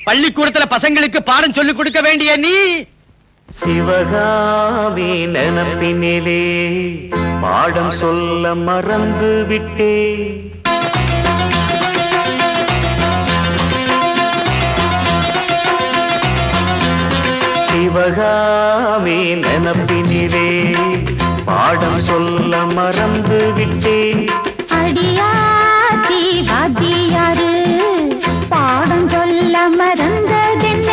பள்ளிக்கூடத்துல பசங்களுக்கு பாடம் சொல்லிக் கொடுக்க வேண்டிய நீ சிவகாமி நினப்பினிலே பாடம் சொல்ல மறந்து விட்டே. சிவகாமி நினப்பினிலே பாடம் சொல்ல மறந்து விட்டே. அடியாத்தி வாத்தியாரு பாடம் சொல்ல மறந்ததென்ன?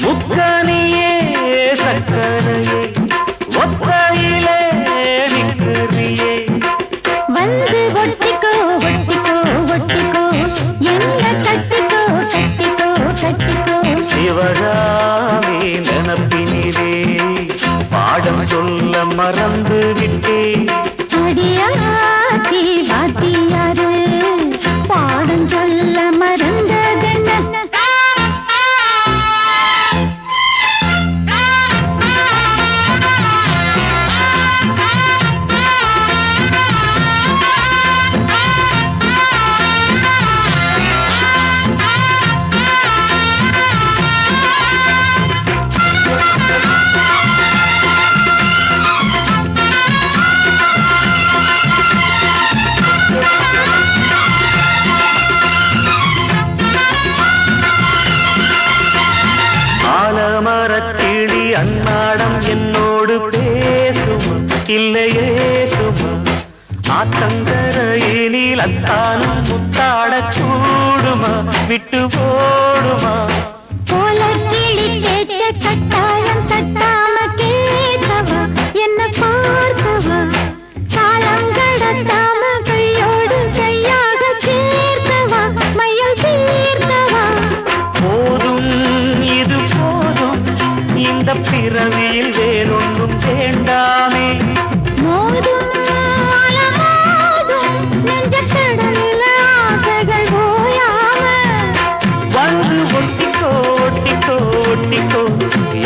முக்கனியே சக்கரையே ஒத்தையிலே நிற்கிறியே. வந்து ஒட்டிக்கோ ஒட்டிக்கோ ஒட்டிக்கோ என்ன கட்டிக்கோ கட்டிக்கோ கட்டிக்கோ. சிவகாமி நினப்பினிலே பாடம் சொல்ல மறந்து விட்டே. அடியாத்தி வாத்தியாரு பாடம் சொல்ல மறந்ததென்ன? ஆலமரக்கிளி அன்னாடம் என்னோடு பேசுமா இல்லையே சுமா? ஆத்தங்கரையினில் அத்தானும் முத்தாட கூடுமா விட்டு போடுமா? போல கிளி கேட்க கட்டாயம் தட்டாம கேட்கவா என்ன பார்க்கவா? காலம் கடத்தாம கையோடு கையாக சேர்க்கவா மையம் தீர்க்கவா? போதும் இது போதும் இந்த பிறவியில் வேறொன்றும் வேண்டாமே. மோதும் அலமோதும் நெஞ்ச கடலில் ஆசைகள் ஓயாம. வந்து ஒட்டிக்கோ ஒட்டிக்கோ ஒட்டிக்கோ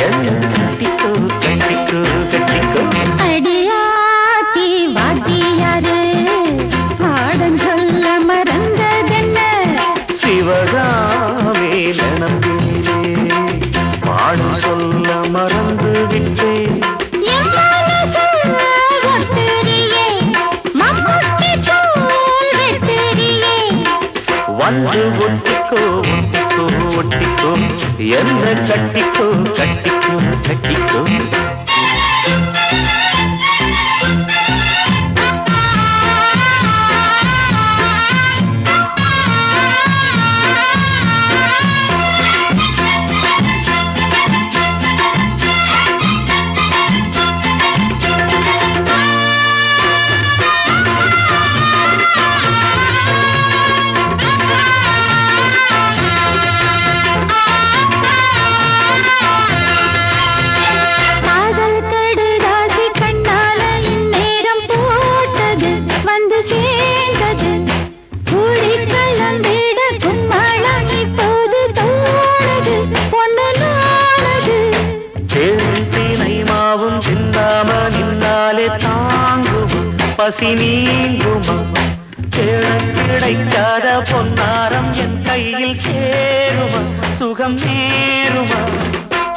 என்ன கட்டிக்கோ கட்டிக்கோ கட்டிக்கோ. அடியாத்தி வாத்தியாரு பாடம் சொல்ல மறந்ததென்ன? சிவகாமி நினப்பினிலே பாடம் சொல்ல மறந்து விட்டே. என் மனசு ஒட்டுறியே மம்முட்டி போல் வெட்டுறியே. வந்து ஒட்டிக்கோ ஒட்டிக்கோ ஒட்டிக்கோ என்ன கட்டிக்கோ கட்டிக்கோ கட்டிக்கோ. காதல் கடுதாசி கண்ணால இந்நேரம் போட்டது வந்து சேர்ந்தது. கூடி கலந்திட கும்மாளம் இப்போது தோணுது பொண்ணு நானது. தேனை மாவும் சிந்தாம நின்னாலே தாங்குமா பசி நீங்குமா? தேழம் கிடைக்காத பொன்னாரம் என் கையில் சேருமா சுகம் நேருமா?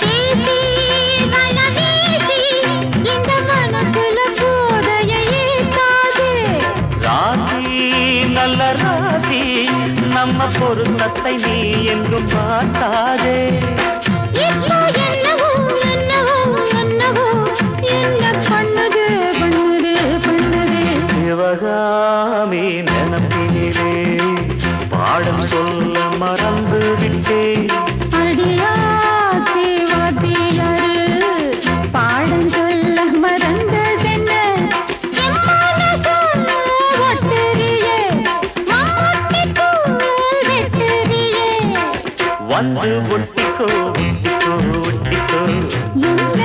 பேசி வலம் வீசி இந்த மனசுல போதையை ஏத்தாது. ராசி நல்ல ராசி நம்ம பொருத்தத்தை நீ என்றும் பார்த்தாதே. இப்போ என்னவோ என்னவோ என்னவோ என்ன பண்ணுது பண்ணுது பண்ணுது. சிவகாமி நினப்பினிலே பாடம் சொல்ல மறந்து விட்டே. அடியாத்தி வாத்தியாரு பாடம் சொல்ல மறந்ததென்ன? என் மனசு ஒட்டுறியே மம்முட்டி போல் வெட்டுறியே. வந்து ஒட்டிக்கோ ஒட்டிக்கோ ஒட்டிக்கோ என்ன